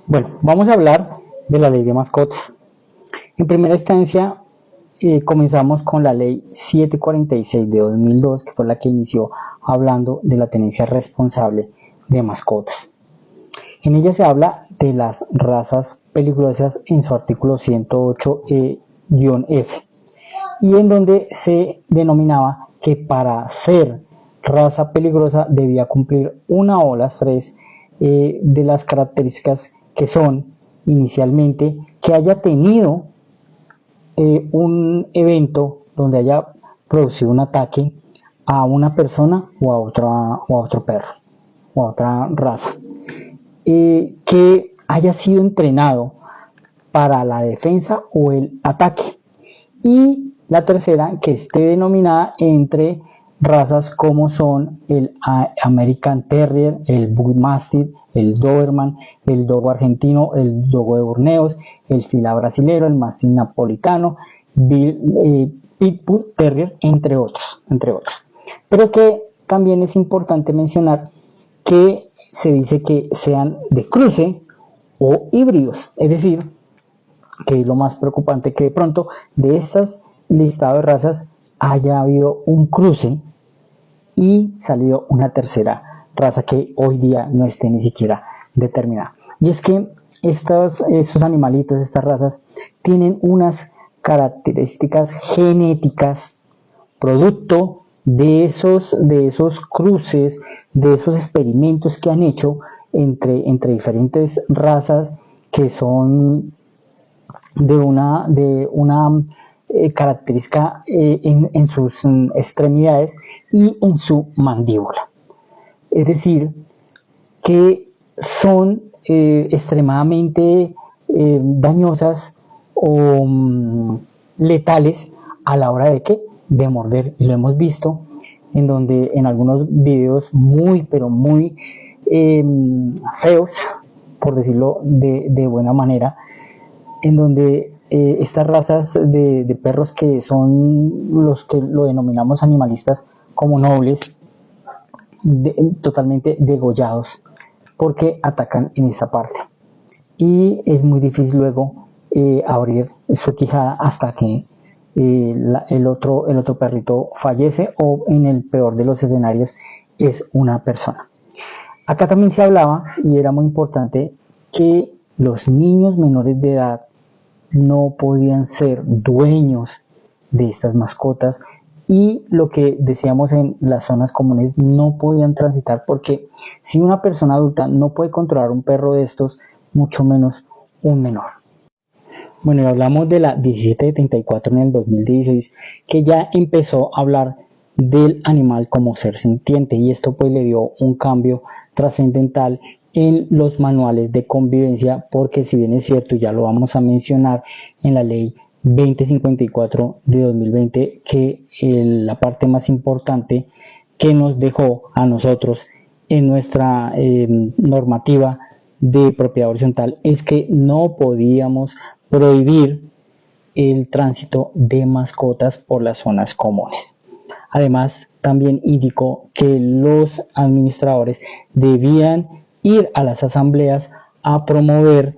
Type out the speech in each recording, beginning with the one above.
Bueno, vamos a hablar de la ley de mascotas. En primera instancia, comenzamos con la ley 746 de 2002, que fue la que inició hablando de la tenencia responsable de mascotas. En ella se habla de las razas peligrosas en su artículo 108-F, y en donde se denominaba que para ser raza peligrosa debía cumplir una o las tres de las características que son inicialmente que haya tenido un evento donde haya producido un ataque a una persona o a otro perro o a otra raza, que haya sido entrenado para la defensa o el ataque, y la tercera que esté denominada entre razas como son el American Terrier, el Bull Mastiff, el Doberman, el Dogo argentino, el Dogo de Burneos, el Fila brasilero, el Mastín napolitano, Pitbull Terrier, entre otros. Pero que también es importante mencionar que se dice que sean de cruce o híbridos, es decir, que es lo más preocupante, que de pronto de estas listados de razas haya habido un cruce y salido una tercera raza que hoy día no esté ni siquiera determinada. Y es que estos animalitos, estas razas, tienen unas características genéticas producto de esos cruces, de esos experimentos que han hecho entre diferentes razas que son de una característica en sus extremidades y en su mandíbula. Es decir, que son extremadamente dañosas o letales a la hora de morder, y lo hemos visto en donde en algunos videos muy pero muy feos, por decirlo de buena manera, en donde estas razas de perros, que son los que lo denominamos animalistas como nobles, totalmente degollados porque atacan en esa parte, y es muy difícil luego abrir su quijada hasta que el otro perrito fallece, o en el peor de los escenarios es una persona. Acá también se hablaba, y era muy importante, que los niños menores de edad no podían ser dueños de estas mascotas, y lo que decíamos en las zonas comunes, no podían transitar, porque si una persona adulta no puede controlar un perro de estos, mucho menos un menor. Bueno, y hablamos de la 1774 en el 2016, que ya empezó a hablar del animal como ser sintiente, y esto pues le dio un cambio trascendental en los manuales de convivencia, porque si bien es cierto, ya lo vamos a mencionar en la ley 2054 de 2020, que la parte más importante que nos dejó a nosotros en nuestra normativa de propiedad horizontal es que no podíamos prohibir el tránsito de mascotas por las zonas comunes. Además, también indicó que los administradores debían ir a las asambleas a promover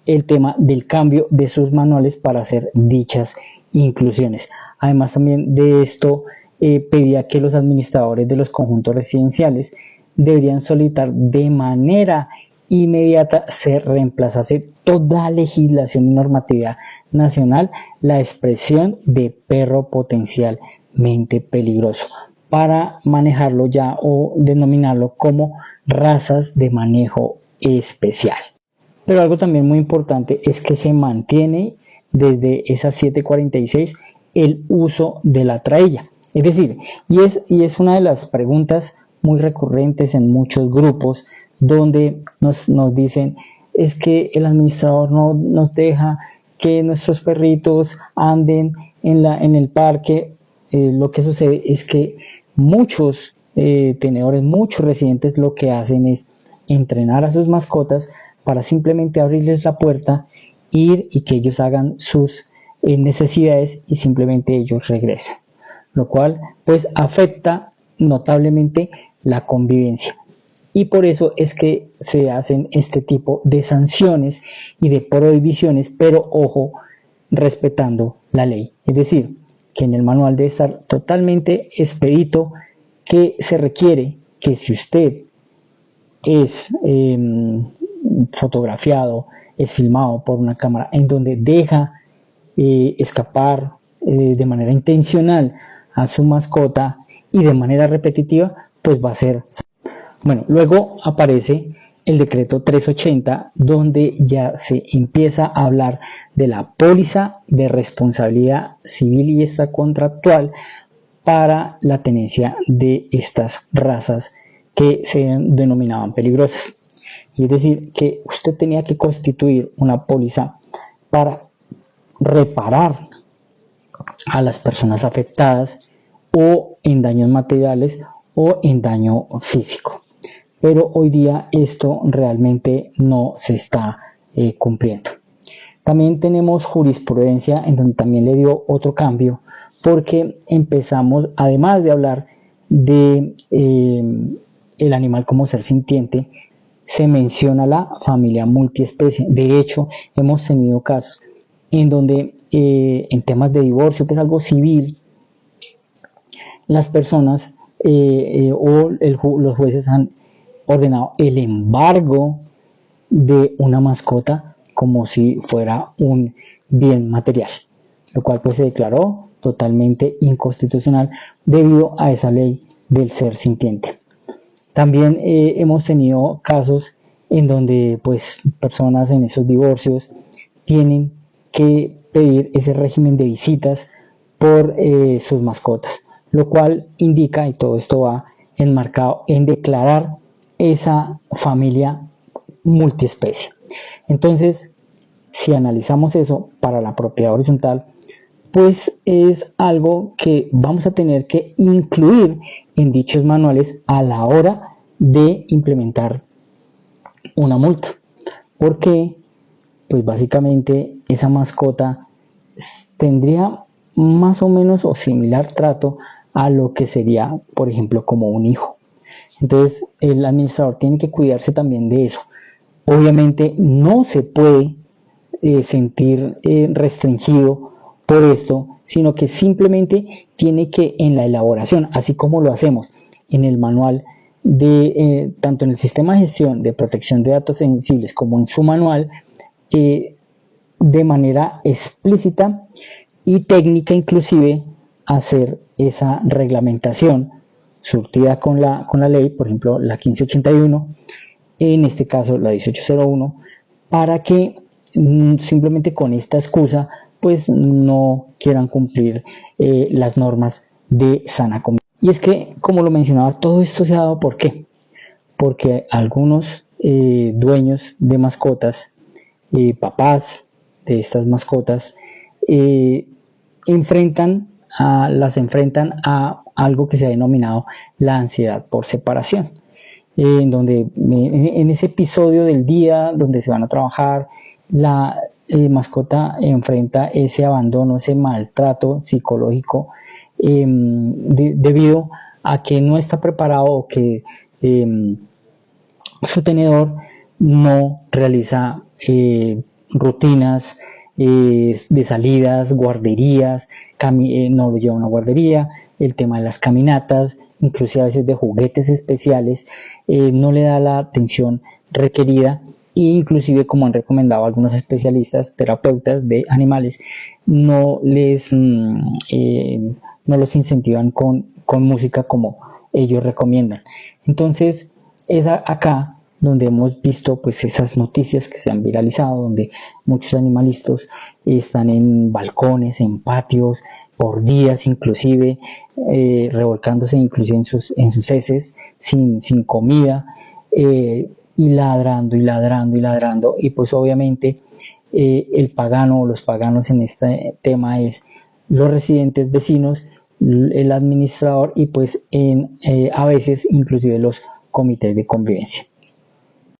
el tema del cambio de sus manuales para hacer dichas inclusiones. Además, también de esto pedía que los administradores de los conjuntos residenciales deberían solicitar de manera inmediata se reemplazase toda legislación y normatividad nacional la expresión de perro potencialmente peligroso, para manejarlo ya o denominarlo como razas de manejo especial. Pero algo también muy importante es que se mantiene desde esa 746 el uso de la trailla. Es decir, y es una de las preguntas muy recurrentes en muchos grupos, donde nos dicen, es que el administrador no nos deja que nuestros perritos anden en el parque. Lo que sucede es que muchos tenedores, muchos residentes, lo que hacen es entrenar a sus mascotas para simplemente abrirles la puerta, ir y que ellos hagan sus necesidades, y simplemente ellos regresan, lo cual pues afecta notablemente la convivencia. y por eso es que se hacen este tipo de sanciones y de prohibiciones, pero ojo, respetando la ley. Es decir, que en el manual debe estar totalmente expedito que se requiere que si usted es fotografiado, es filmado por una cámara en donde deja escapar de manera intencional a su mascota y de manera repetitiva, pues va a ser. Bueno, luego aparece el decreto 380, donde ya se empieza a hablar de la póliza de responsabilidad civil y extracontractual para la tenencia de estas razas que se denominaban peligrosas. Y es decir, que usted tenía que constituir una póliza para reparar a las personas afectadas o en daños materiales o en daño físico. Pero hoy día esto realmente no se está cumpliendo. También tenemos jurisprudencia en donde también le dio otro cambio, porque empezamos, además de hablar de el animal como ser sintiente, se menciona la familia multiespecie. De hecho, hemos tenido casos en donde en temas de divorcio, que es algo civil, las personas los jueces han ordenado el embargo de una mascota como si fuera un bien material, lo cual pues se declaró totalmente inconstitucional debido a esa ley del ser sintiente. También hemos tenido casos en donde pues personas en esos divorcios tienen que pedir ese régimen de visitas por sus mascotas, lo cual indica, y todo esto va enmarcado en declarar esa familia multiespecie. Entonces, si analizamos eso para la propiedad horizontal, pues es algo que vamos a tener que incluir en dichos manuales a la hora de implementar una multa, porque pues básicamente esa mascota tendría más o menos o similar trato a lo que sería, por ejemplo, como un hijo. Entonces el administrador tiene que cuidarse también de eso. Obviamente no se puede sentir restringido por esto, sino que simplemente tiene que en la elaboración, así como lo hacemos en el manual de tanto en el sistema de gestión de protección de datos sensibles como en su manual, de manera explícita y técnica inclusive hacer esa reglamentación surtida con la ley, por ejemplo la 1581, en este caso la 1801, para que simplemente con esta excusa pues no quieran cumplir las normas de sana convivencia. Y es que, como lo mencionaba, todo esto se ha dado ¿por qué? Porque algunos dueños de mascotas, papás de estas mascotas, las enfrentan a algo que se ha denominado la ansiedad por separación, en donde en ese episodio del día donde se van a trabajar, la mascota enfrenta ese abandono, ese maltrato psicológico debido a que no está preparado o que su tenedor no realiza rutinas de salidas, guarderías, no lo lleva a una guardería, el tema de las caminatas, inclusive a veces de juguetes especiales, no le da la atención requerida e inclusive, como han recomendado algunos especialistas, terapeutas de animales, no los incentivan con música como ellos recomiendan. Entonces es acá donde hemos visto pues esas noticias que se han viralizado, donde muchos animalistas están en balcones, en patios, por días inclusive, revolcándose inclusive en sus heces, sin comida, y ladrando y ladrando y ladrando. Y pues obviamente el pagano o los paganos en este tema es los residentes vecinos, el administrador y pues a veces inclusive los comités de convivencia.